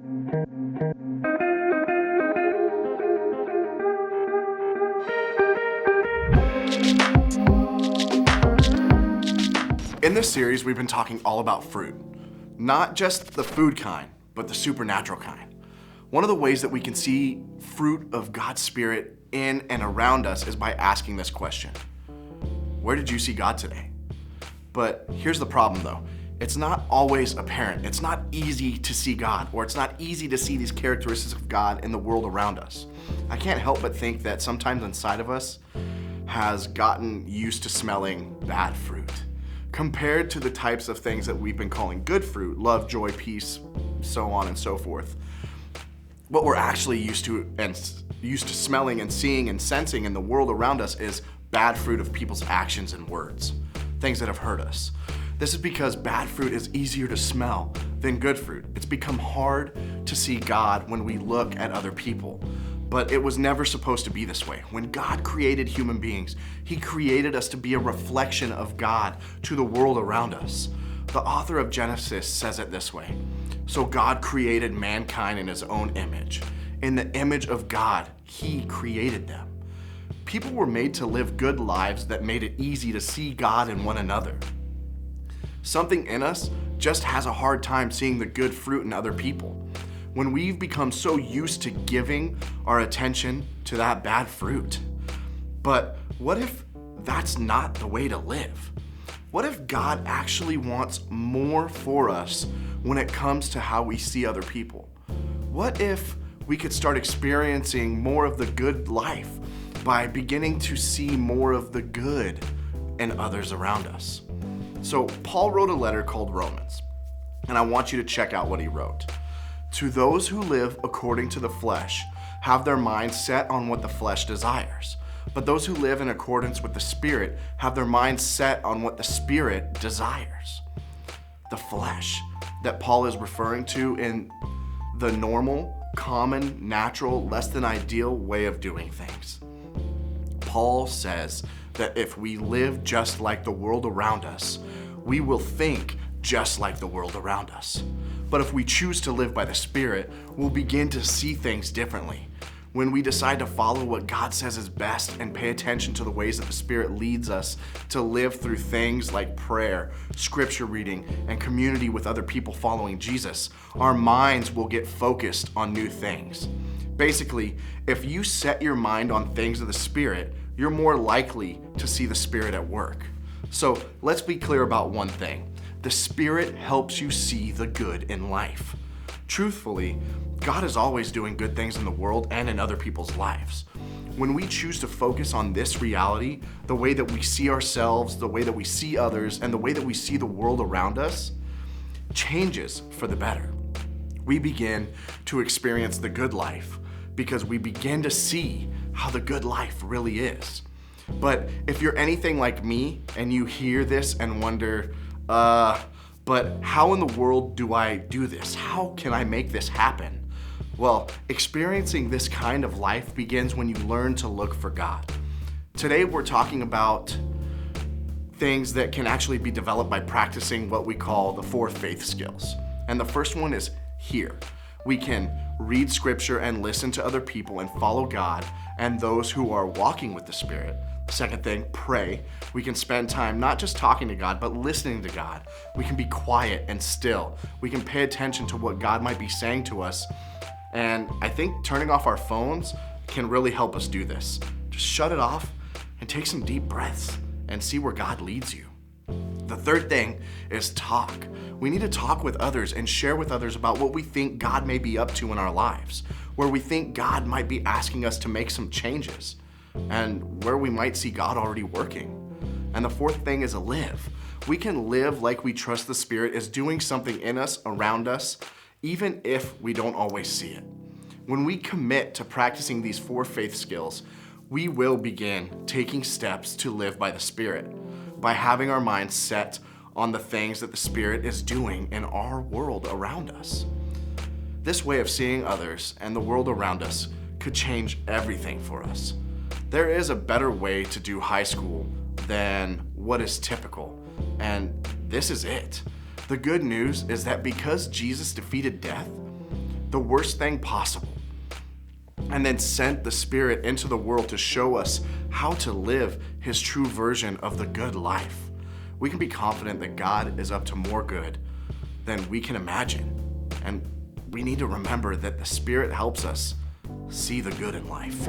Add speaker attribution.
Speaker 1: In this series, we've been talking all about fruit. Not just the food kind, but the supernatural kind. One of the ways that we can see fruit of God's Spirit in and around us is by asking this question: where did you see God today? But here's the problem though. It's not always apparent. It's not easy to see God, or it's not easy to see these characteristics of God in the world around us. I can't help but think that sometimes inside of us has gotten used to smelling bad fruit, compared to the types of things that we've been calling good fruit: love, joy, peace, so on and so forth. What we're actually used to smelling and seeing and sensing in the world around us is bad fruit of people's actions and words, things that have hurt us. This is because bad fruit is easier to smell than good fruit. It's become hard to see God when we look at other people. But it was never supposed to be this way. When God created human beings, He created us to be a reflection of God to the world around us. The author of Genesis says it this way: so God created mankind in His own image. In the image of God, He created them. People were made to live good lives that made it easy to see God in one another. Something in us just has a hard time seeing the good fruit in other people. When we've become so used to giving our attention to that bad fruit. But what if that's not the way to live? What if God actually wants more for us when it comes to how we see other people? What if we could start experiencing more of the good life by beginning to see more of the good in others around us? So Paul wrote a letter called Romans, and I want you to check out what he wrote. To those who live according to the flesh have their minds set on what the flesh desires. But those who live in accordance with the Spirit have their minds set on what the Spirit desires. The flesh that Paul is referring to in the normal, common, natural, less than ideal way of doing things. Paul says that if we live just like the world around us, we will think just like the world around us. But if we choose to live by the Spirit, we'll begin to see things differently. When we decide to follow what God says is best and pay attention to the ways that the Spirit leads us to live through things like prayer, scripture reading, and community with other people following Jesus, our minds will get focused on new things. Basically, if you set your mind on things of the Spirit, you're more likely to see the Spirit at work. So let's be clear about one thing. The Spirit helps you see the good in life. Truthfully, God is always doing good things in the world and in other people's lives. When we choose to focus on this reality, the way that we see ourselves, the way that we see others, and the way that we see the world around us changes for the better. We begin to experience the good life because we begin to see how the good life really is. But if you're anything like me and you hear this and wonder, but how in the world do I do this? How can I make this happen? Well, experiencing this kind of life begins when you learn to look for God. Today we're talking about things that can actually be developed by practicing what we call the 4 faith skills. And the first one is hear. We can read scripture and listen to other people and follow God and those who are walking with the Spirit. Second thing, pray. We can spend time not just talking to God, but listening to God. We can be quiet and still. We can pay attention to what God might be saying to us. And I think turning off our phones can really help us do this. Just shut it off and take some deep breaths and see where God leads you. The third thing is talk. We need to talk with others and share with others about what we think God may be up to in our lives, where we think God might be asking us to make some changes, and where we might see God already working. And the fourth thing is live. We can live like we trust the Spirit is doing something in us, around us, even if we don't always see it. When we commit to practicing these 4 faith skills, we will begin taking steps to live by the Spirit, by having our minds set on the things that the Spirit is doing in our world around us. This way of seeing others and the world around us could change everything for us. There is a better way to do high school than what is typical, and this is it. The good news is that because Jesus defeated death, the worst thing possible, and then sent the Spirit into the world to show us how to live his true version of the good life, we can be confident that God is up to more good than we can imagine. And we need to remember that the Spirit helps us see the good in life.